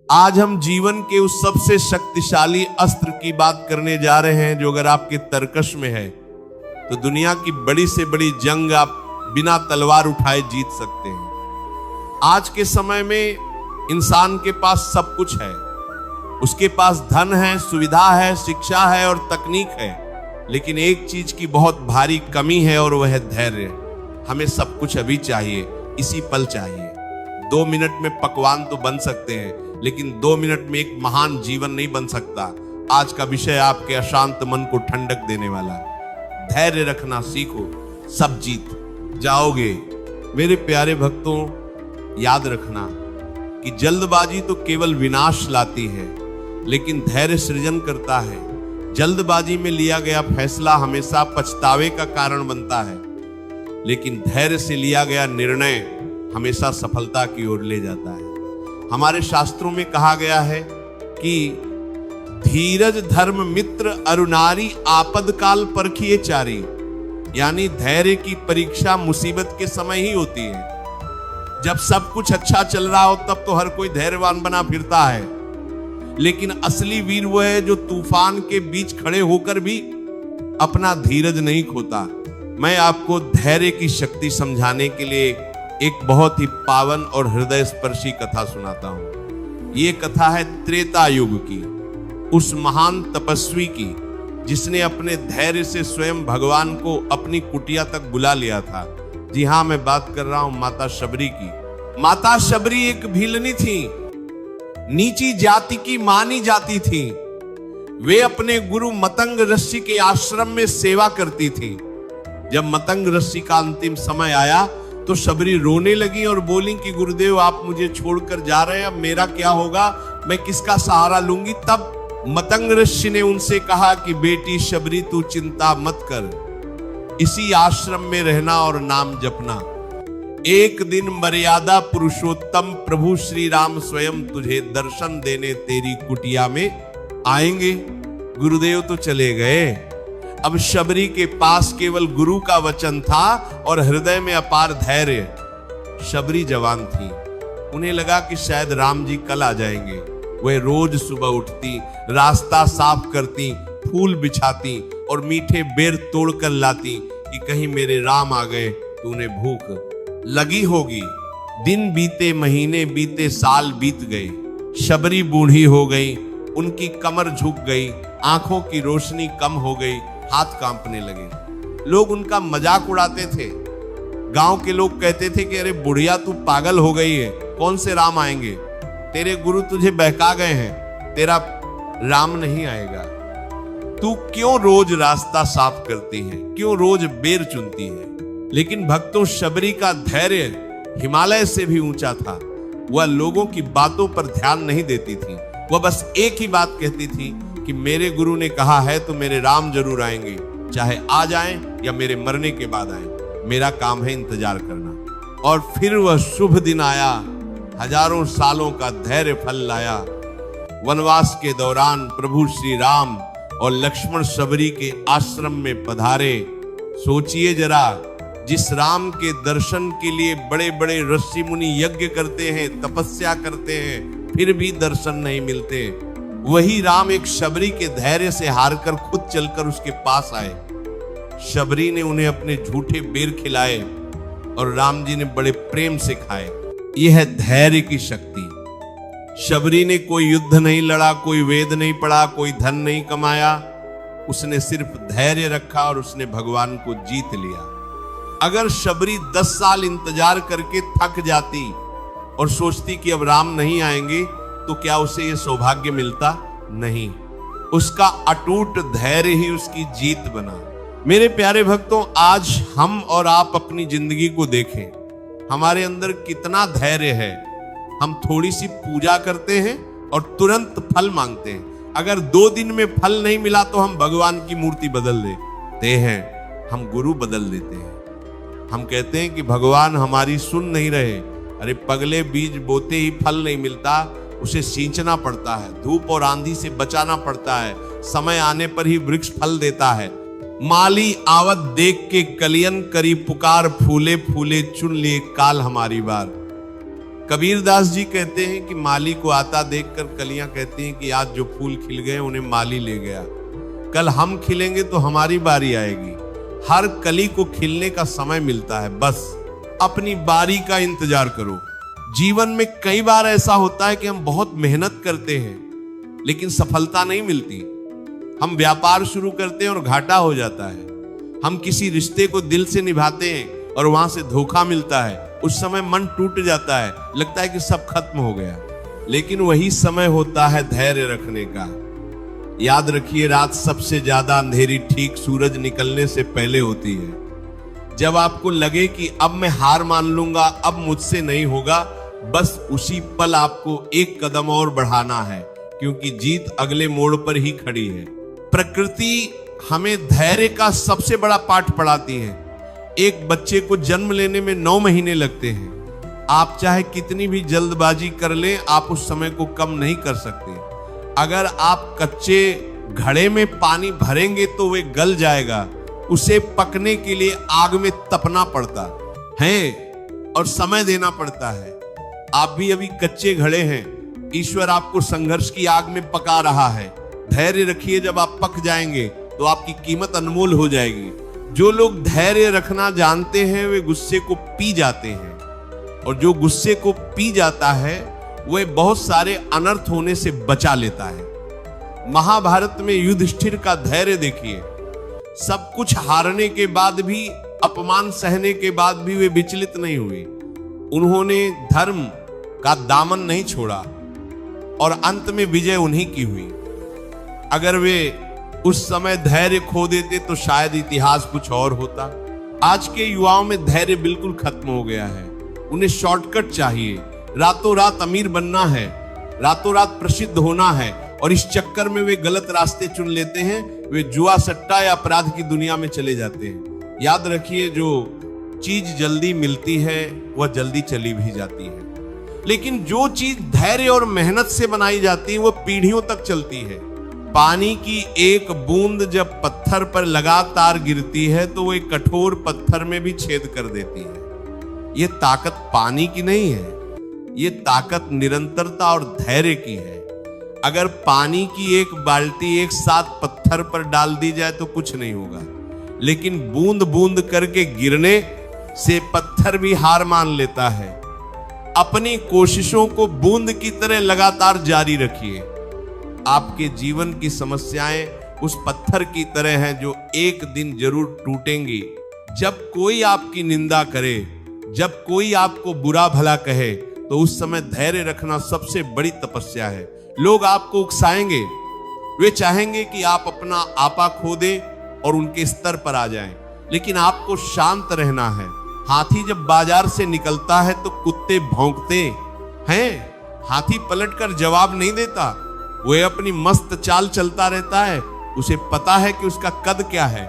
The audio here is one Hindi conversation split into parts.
आज हम जीवन के उस सबसे शक्तिशाली अस्त्र की बात करने जा रहे हैं जो अगर आपके तरकश में है तो दुनिया की बड़ी से बड़ी जंग आप बिना तलवार उठाए जीत सकते हैं। आज के समय में इंसान के पास सब कुछ है, उसके पास धन है, सुविधा है, शिक्षा है और तकनीक है, लेकिन एक चीज की बहुत भारी कमी है और वह है धैर्य। हमें सब कुछ अभी चाहिए, इसी पल चाहिए। 2 मिनट में पकवान तो बन सकते हैं, लेकिन 2 मिनट में एक महान जीवन नहीं बन सकता। आज का विषय आपके अशांत मन को ठंडक देने वाला है। धैर्य रखना सीखो, सब जीत जाओगे। मेरे प्यारे भक्तों, याद रखना कि जल्दबाजी तो केवल विनाश लाती है, लेकिन धैर्य सृजन करता है। जल्दबाजी में लिया गया फैसला हमेशा पछतावे का कारण बनता है, लेकिन धैर्य से लिया गया निर्णय हमेशा सफलता की ओर ले जाता है। हमारे शास्त्रों में कहा गया है कि धीरज धर्म मित्र अरुनारी आपद काल परखिए चारी, यानी धैर्य की परीक्षा मुसीबत के समय ही होती है। जब सब कुछ अच्छा चल रहा हो तब तो हर कोई धैर्यवान बना फिरता है, लेकिन असली वीर वो है जो तूफान के बीच खड़े होकर भी अपना धीरज नहीं खोता। मैं आपको धैर्य की शक्ति समझाने के लिए एक बहुत ही पावन और हृदय स्पर्शी कथा सुनाता हूं। ये कथा है त्रेता युग की, उस महान तपस्वी की जिसने अपने धैर्य से स्वयं भगवान को अपनी कुटिया तक बुला लिया था। जी हां, मैं बात कर रहा हूं माता शबरी की। माता शबरी एक भीलनी थी, नीची जाति की मानी जाती थी। वे अपने गुरु मतंग ऋषि के आश्रम में सेवा करती थी। जब मतंग ऋषि का अंतिम समय आया तो शबरी रोने लगी और बोली कि गुरुदेव, आप मुझे छोड़कर जा रहे हैं, अब मेरा क्या होगा, मैं किसका सहारा लूंगी। तब मतंग ऋषि ने उनसे कहा कि बेटी शबरी, तू चिंता मत कर, इसी आश्रम में रहना और नाम जपना। एक दिन मर्यादा पुरुषोत्तम प्रभु श्री राम स्वयं तुझे दर्शन देने तेरी कुटिया में आएंगे। गुरुदेव तो चले गए, अब शबरी के पास केवल गुरु का वचन था और हृदय में अपार धैर्य। शबरी जवान थी, उन्हें लगा कि शायद राम जी कल आ जाएंगे। वह रोज सुबह उठती, रास्ता साफ करती, फूल बिछाती और मीठे बेर तोड़कर लाती कि कहीं मेरे राम आ गए तो उन्हें भूख लगी होगी। दिन बीते, महीने बीते, साल बीत गए। शबरी बूढ़ी हो गई, उनकी कमर झुक गई, आंखों की रोशनी कम हो गई, हाथ कांपने लगे। लोग उनका मजाक उड़ाते थे। गांव के लोग कहते थे कि अरे बुढ़िया, तू पागल हो गई है, कौन से राम आएंगे, तेरे गुरु तुझे बहका गए हैं, तेरा राम नहीं आएगा। तू क्यों रोज रास्ता साफ करती है, क्यों रोज बेर चुनती है। लेकिन भक्तों, शबरी का धैर्य हिमालय से भी ऊंचा था। वह लोगों की बातों पर ध्यान नहीं देती थी। वह बस एक ही बात कहती थी कि मेरे गुरु ने कहा है तो मेरे राम जरूर आएंगे, चाहे आ जाएं या मेरे मरने के बाद आएं, मेरा काम है इंतजार करना। और फिर वह शुभ दिन आया, हजारों सालों का धैर्य फल लाया। वनवास के दौरान प्रभु श्री राम और लक्ष्मण शबरी के आश्रम में पधारे। सोचिए जरा, जिस राम के दर्शन के लिए बड़े बड़े ऋषि मुनि यज्ञ करते हैं, तपस्या करते हैं, फिर भी दर्शन नहीं मिलते, वही राम एक शबरी के धैर्य से हारकर खुद चलकर उसके पास आए। शबरी ने उन्हें अपने झूठे बेर खिलाए और राम जी ने बड़े प्रेम से खाए। यह है धैर्य की शक्ति। शबरी ने कोई युद्ध नहीं लड़ा, कोई वेद नहीं पढ़ा, कोई धन नहीं कमाया, उसने सिर्फ धैर्य रखा और उसने भगवान को जीत लिया। अगर शबरी 10 साल इंतजार करके थक जाती और सोचती कि अब राम नहीं आएंगे, तो क्या उसे यह सौभाग्य मिलता? नहीं, उसका अटूट धैर्य ही उसकी जीत बना। मेरे प्यारे भक्तों, आज हम और आप अपनी जिंदगी को देखें, हमारे अंदर कितना धैर्य है। हम थोड़ी सी पूजा करते हैं और तुरंत फल मांगते हैं। अगर 2 दिन में फल नहीं मिला तो हम भगवान की मूर्ति बदल देते हैं, हम गुरु बदल देते हैं। हम कहते हैं कि भगवान हमारी सुन नहीं रहे। अरे पगले, बीज बोते ही फल नहीं मिलता, उसे सींचना पड़ता है, धूप और आंधी से बचाना पड़ता है, समय आने पर ही वृक्ष फल देता है। माली आवत देख के कलियन करी पुकार, फूले फूले चुन लिए काल हमारी बार। कबीरदास जी कहते हैं कि माली को आता देखकर कलियां कहती हैं कि आज जो फूल खिल गए उन्हें माली ले गया, कल हम खिलेंगे तो हमारी बारी आएगी। हर कली को खिलने का समय मिलता है, बस अपनी बारी का इंतजार करो। जीवन में कई बार ऐसा होता है कि हम बहुत मेहनत करते हैं लेकिन सफलता नहीं मिलती। हम व्यापार शुरू करते हैं और घाटा हो जाता है। हम किसी रिश्ते को दिल से निभाते हैं और वहां से धोखा मिलता है। उस समय मन टूट जाता है, लगता है कि सब खत्म हो गया। लेकिन वही समय होता है धैर्य रखने का। याद रखिए, रात सबसे ज्यादा अंधेरी ठीक सूरज निकलने से पहले होती है। जब आपको लगे कि अब मैं हार मान लूंगा, अब मुझसे नहीं होगा, बस उसी पल आपको एक कदम और बढ़ाना है, क्योंकि जीत अगले मोड़ पर ही खड़ी है। प्रकृति हमें धैर्य का सबसे बड़ा पाठ पढ़ाती है। एक बच्चे को जन्म लेने में 9 महीने लगते हैं। आप चाहे कितनी भी जल्दबाजी कर लें, आप उस समय को कम नहीं कर सकते। अगर आप कच्चे घड़े में पानी भरेंगे तो वे गल जाएगा। उसे पकने के लिए आग में तपना पड़ता है और समय देना पड़ता है। आप भी अभी कच्चे घड़े हैं, ईश्वर आपको संघर्ष की आग में पका रहा है। धैर्य रखिए, जब आप पक जाएंगे तो आपकी कीमत अनमोल हो जाएगी। जो लोग धैर्य रखना जानते हैं वे गुस्से को पी जाते हैं, और जो गुस्से को पी जाता है वह बहुत सारे अनर्थ होने से बचा लेता है। महाभारत में युधिष्ठिर का धैर्य देखिए। सब कुछ हारने के बाद भी, अपमान सहने के बाद भी वे विचलित नहीं हुए। उन्होंने धर्म का दामन नहीं छोड़ा और अंत में विजय उन्हीं की हुई। अगर वे उस समय धैर्य खो देते तो शायद इतिहास कुछ और होता। आज के युवाओं में धैर्य बिल्कुल खत्म हो गया है। उन्हें शॉर्टकट चाहिए, रातों रात अमीर बनना है, रातों रात प्रसिद्ध होना है, और इस चक्कर में वे गलत रास्ते चुन लेते हैं। वे जुआ सट्टा या अपराध की दुनिया में चले जाते हैं। याद रखिए, जो चीज जल्दी मिलती है वह जल्दी चली भी जाती है, लेकिन जो चीज धैर्य और मेहनत से बनाई जाती है वह पीढ़ियों तक चलती है। पानी की एक बूंद जब पत्थर पर लगातार गिरती है तो वो एक कठोर पत्थर में भी छेद कर देती है। ये ताकत पानी की नहीं है, ये ताकत निरंतरता और धैर्य की है। अगर पानी की एक बाल्टी एक साथ पत्थर पर डाल दी जाए तो कुछ नहीं होगा, लेकिन बूंद बूंद करके गिरने से पत्थर भी हार मान लेता है। अपनी कोशिशों को बूंद की तरह लगातार जारी रखिए। आपके जीवन की समस्याएं उस पत्थर की तरह हैं जो एक दिन जरूर टूटेंगी। जब कोई आपकी निंदा करे, जब कोई आपको बुरा भला कहे, तो उस समय धैर्य रखना सबसे बड़ी तपस्या है। लोग आपको उकसाएंगे, वे चाहेंगे कि आप अपना आपा खो दें और उनके स्तर पर आ जाएं, लेकिन आपको शांत रहना है। हाथी जब बाजार से निकलता है तो कुत्ते भौंकते हैं, हाथी पलटकर जवाब नहीं देता, वह अपनी मस्त चाल चलता रहता है। उसे पता है कि उसका कद क्या है।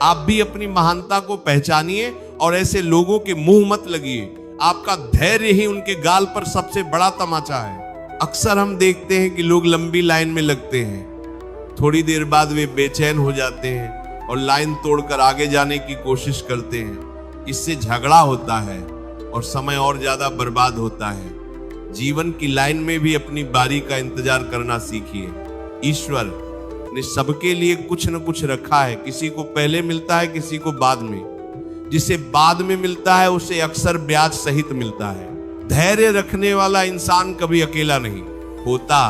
आप भी अपनी महानता को पहचानिए और ऐसे लोगों के मुंह मत लगिए। आपका धैर्य ही उनके गाल पर सबसे बड़ा तमाचा है। अक्सर हम देखते हैं कि लोग लंबी लाइन में लगते हैं, थोड़ी देर बाद वे बेचैन हो जाते हैं और लाइन तोड़कर आगे जाने की कोशिश करते हैं। इससे झगड़ा होता है और समय और ज्यादा बर्बाद होता है। जीवन की लाइन में भी अपनी बारी का इंतजार करना सीखिए। ईश्वर ने सबके लिए कुछ न कुछ रखा है। किसी को पहले मिलता है, किसी को बाद में। जिसे बाद में मिलता है उसे अक्सर ब्याज सहित मिलता है। धैर्य रखने वाला इंसान कभी अकेला नहीं होता।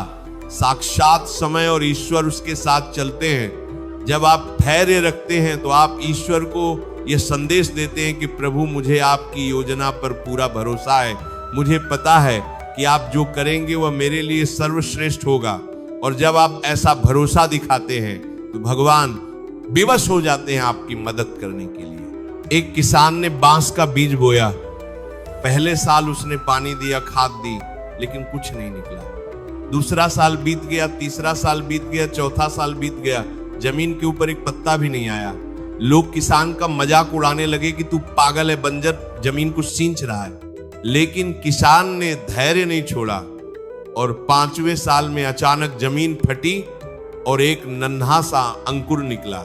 साक्षात समय और ईश्वर उसके साथ चलते हैं। जब आप धैर्य रखते हैं तो आप ईश्वर को यह संदेश देते हैं कि प्रभु, मुझे आपकी योजना पर पूरा भरोसा है। मुझे पता है कि आप जो करेंगे वह मेरे लिए सर्वश्रेष्ठ होगा। और जब आप ऐसा भरोसा दिखाते हैं तो भगवान विवश हो जाते हैं आपकी मदद करने के लिए। एक किसान ने बांस का बीज बोया। पहले साल उसने पानी दिया, खाद दी, लेकिन कुछ नहीं निकला। दूसरा साल बीत गया, तीसरा साल बीत गया, चौथा साल बीत गया, जमीन के ऊपर एक पत्ता भी नहीं आया। लोग किसान का मजाक उड़ाने लगे कि तू पागल है, बंजर जमीन को सींच रहा है। लेकिन किसान ने धैर्य नहीं छोड़ा और 5वें साल में अचानक जमीन फटी और एक नन्हा सा अंकुर निकला।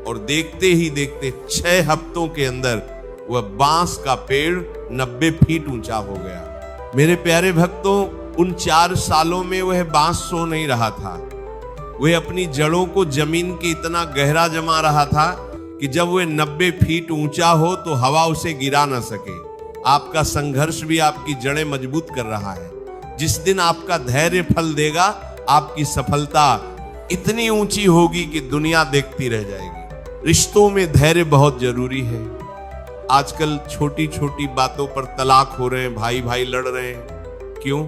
और देखते ही देखते 6 हफ्तों के अंदर वह बांस का पेड़ 90 फीट ऊंचा हो गया। मेरे प्यारे भक्तों, उन 4 सालों में वह बांस सो नहीं रहा था। वह अपनी जड़ों को जमीन के इतना गहरा जमा रहा था कि जब वह 90 फीट ऊंचा हो तो हवा उसे गिरा न सके। आपका संघर्ष भी आपकी जड़ें मजबूत कर रहा है। जिस दिन आपका धैर्य फल देगा, आपकी सफलता इतनी ऊंची होगी कि दुनिया देखती रह जाएगी। रिश्तों में धैर्य बहुत जरूरी है। आजकल छोटी छोटी बातों पर तलाक हो रहे हैं, भाई भाई लड़ रहे हैं। क्यों?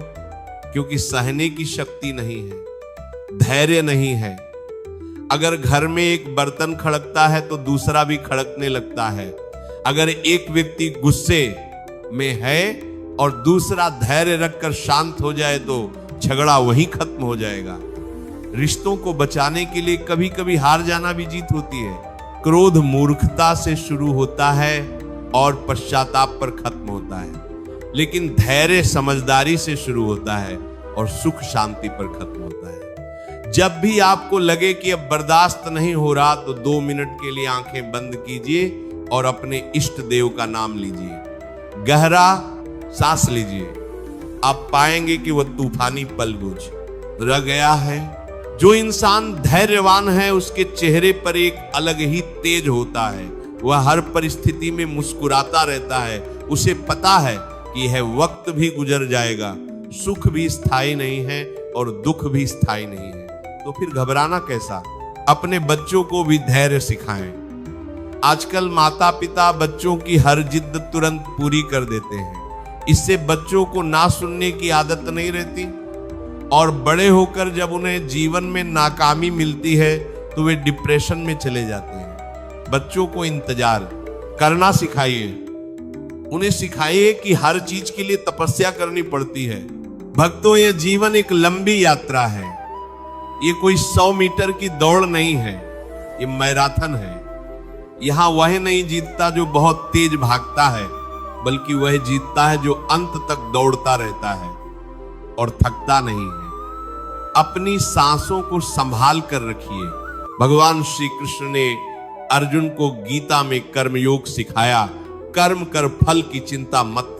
क्योंकि सहने की शक्ति नहीं है, धैर्य नहीं है। अगर घर में एक बर्तन खड़कता है तो दूसरा भी खड़कने लगता है। अगर एक व्यक्ति गुस्से में है और दूसरा धैर्य रखकर शांत हो जाए तो झगड़ा वहीं खत्म हो जाएगा। रिश्तों को बचाने के लिए कभी कभी हार जाना भी जीत होती है। क्रोध मूर्खता से शुरू होता है और पश्चाताप पर खत्म होता है, लेकिन धैर्य समझदारी से शुरू होता है और सुख शांति पर खत्म होता है। जब भी आपको लगे कि अब बर्दाश्त नहीं हो रहा तो 2 मिनट के लिए आंखें बंद कीजिए और अपने इष्ट देव का नाम लीजिए। गहरा सांस लीजिए। आप पाएंगे कि वह तूफानी पल गुज रह गया है। जो इंसान धैर्यवान है उसके चेहरे पर एक अलग ही तेज होता है। वह हर परिस्थिति में मुस्कुराता रहता है। उसे पता है कि यह वक्त भी गुजर जाएगा, सुख भी स्थायी नहीं है और दुख भी स्थायी नहीं है। तो फिर घबराना कैसा? अपने बच्चों को भी धैर्य सिखाएं। आजकल माता पिता बच्चों की हर जिद तुरंत पूरी कर देते हैं। इससे बच्चों को ना सुनने की आदत नहीं रहती और बड़े होकर जब उन्हें जीवन में नाकामी मिलती है तो वे डिप्रेशन में चले जाते हैं। बच्चों को इंतजार करना सिखाइए। उन्हें सिखाइए कि हर चीज के लिए तपस्या करनी पड़ती है। भक्तों, यह जीवन एक लंबी यात्रा है। ये कोई 100 मीटर की दौड़ नहीं है, ये मैराथन है। यहां वह नहीं जीतता जो बहुत तेज भागता है, बल्कि वह जीतता है जो अंत तक दौड़ता रहता है और थकता नहीं है। अपनी सांसों को संभाल कर रखिए। भगवान श्री कृष्ण ने अर्जुन को गीता में कर्मयोग सिखाया। कर्म कर, फल की चिंता मत कर।